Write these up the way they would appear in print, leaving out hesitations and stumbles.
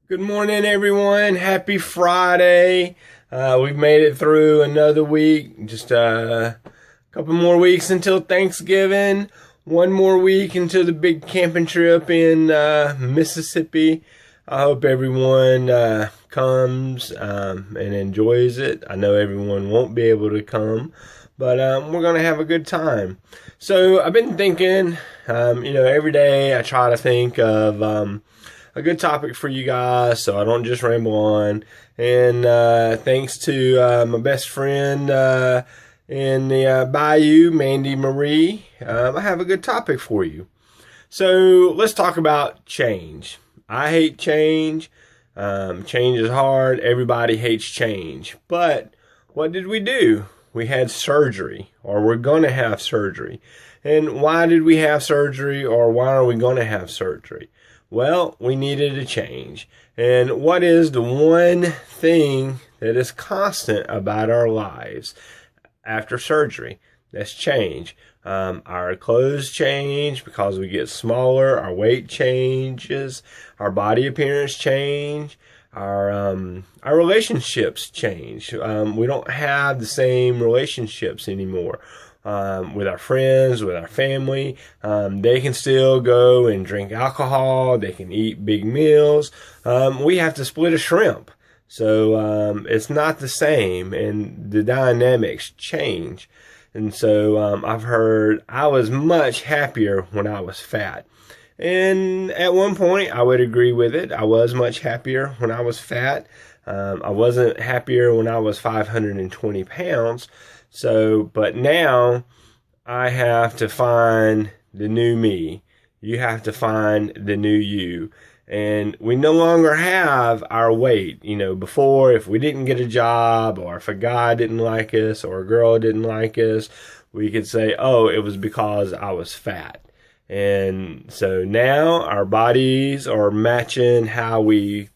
Good morning, everyone. Happy Friday. We've made it through another week. Just a couple more weeks until Thanksgiving. One more week until the big camping trip in Mississippi. I hope everyone comes and enjoys it. I know everyone won't be able to come, but we're going to have a good time. So I've been thinking, every day I try to think of a good topic for you guys so I don't just ramble on. And thanks to my best friend in the Bayou, Mandy Marie, I have a good topic for you. So let's talk about change. I hate change. Change is hard. Everybody hates change. But what did we do? We had surgery, or we're going to have surgery. And why did we have surgery, or why are we going to have surgery? Well, we needed a change. And what is the one thing that is constant about our lives after surgery? That's change. Our clothes change because we get smaller. Our weight changes. Our body appearance change. Our relationships change. We don't have the same relationships anymore. With our friends, with our family. They can still go and drink alcohol. They can eat big meals. We have to split a shrimp. So it's not the same, and the dynamics change. And so I've heard I was much happier when I was fat. And at one point, I would agree with it. I was much happier when I was fat. I wasn't happier when I was 520 pounds. So, but now I have to find the new me. You have to find the new you. And we no longer have our weight. Before, if we didn't get a job, or if a guy didn't like us, or a girl didn't like us, we could say, oh, it was because I was fat. And so now our bodies are matching how we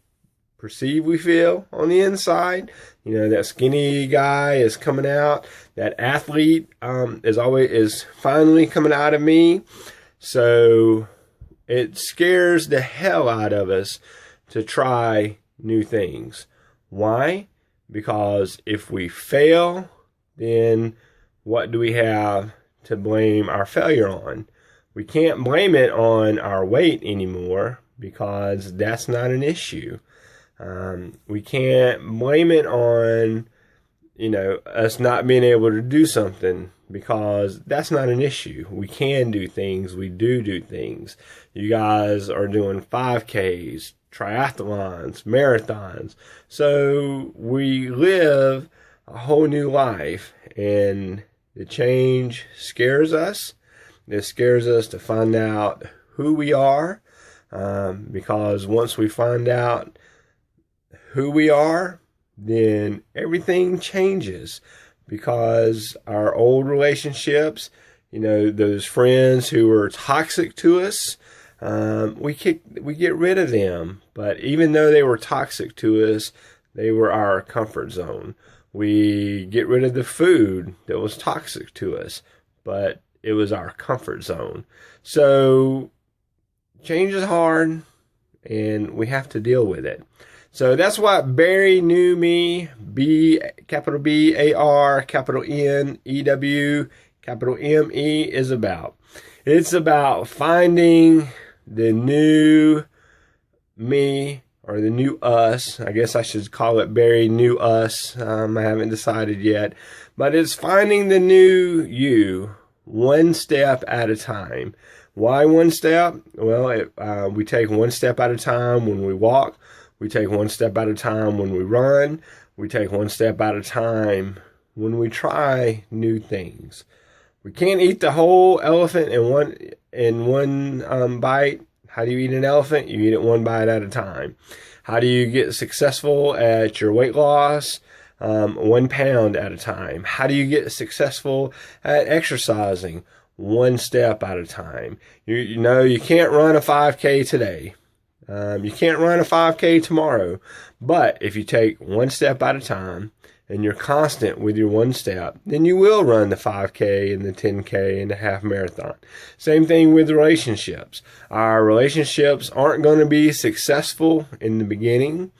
perceive we feel on the inside. That skinny guy is coming out. That athlete is finally coming out of me. So it scares the hell out of us to try new things. Why? Because if we fail, then what do we have to blame our failure on? We can't blame it on our weight anymore because that's not an issue. We can't blame it on, us not being able to do something because that's not an issue. We can do things. We do things. You guys are doing 5Ks, triathlons, marathons. So we live a whole new life, and the change scares us. It scares us to find out who we are, because once we find out who we are, then everything changes, because our old relationships, those friends who were toxic to us, we get rid of them. But even though they were toxic to us, they were our comfort zone. We get rid of the food that was toxic to us, but it was our comfort zone. So change is hard, and we have to deal with it. So that's what Barry New Me, capital B-A-R, capital N-E-W, capital M-E is about. It's about finding the new me, or the new us. I guess I should call it Barry New Us. I haven't decided yet. But it's finding the new you, one step at a time. Why one step? Well, we take one step at a time when we walk. We take one step at a time when we run. We take one step at a time when we try new things. We can't eat the whole elephant in one bite. How do you eat an elephant? You eat it one bite at a time. How do you get successful at your weight loss? 1 pound at a time. How do you get successful at exercising? One step at a time. You can't run a 5K today. You can't run a 5K tomorrow. But if you take one step at a time, and you're constant with your one step, then you will run the 5K and the 10K and the half marathon. Same thing with relationships. Our relationships aren't going to be successful in the beginning.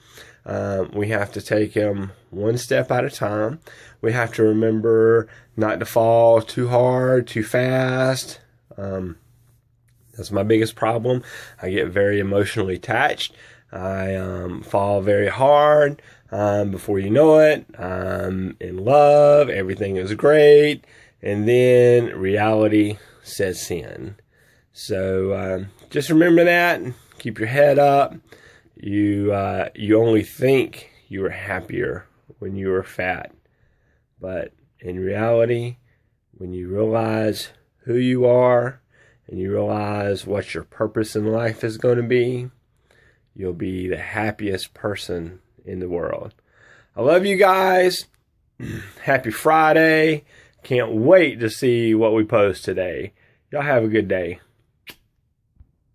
We have to take them one step at a time. We have to remember not to fall too hard, too fast. That's my biggest problem. I get very emotionally attached. I fall very hard. Before you know it, I'm in love. Everything is great. And then reality sets in. So just remember that. Keep your head up. You only think you were happier when you were fat. But in reality, when you realize who you are and you realize what your purpose in life is going to be, you'll be the happiest person in the world. I love you guys. Happy Friday. Can't wait to see what we post today. Y'all have a good day.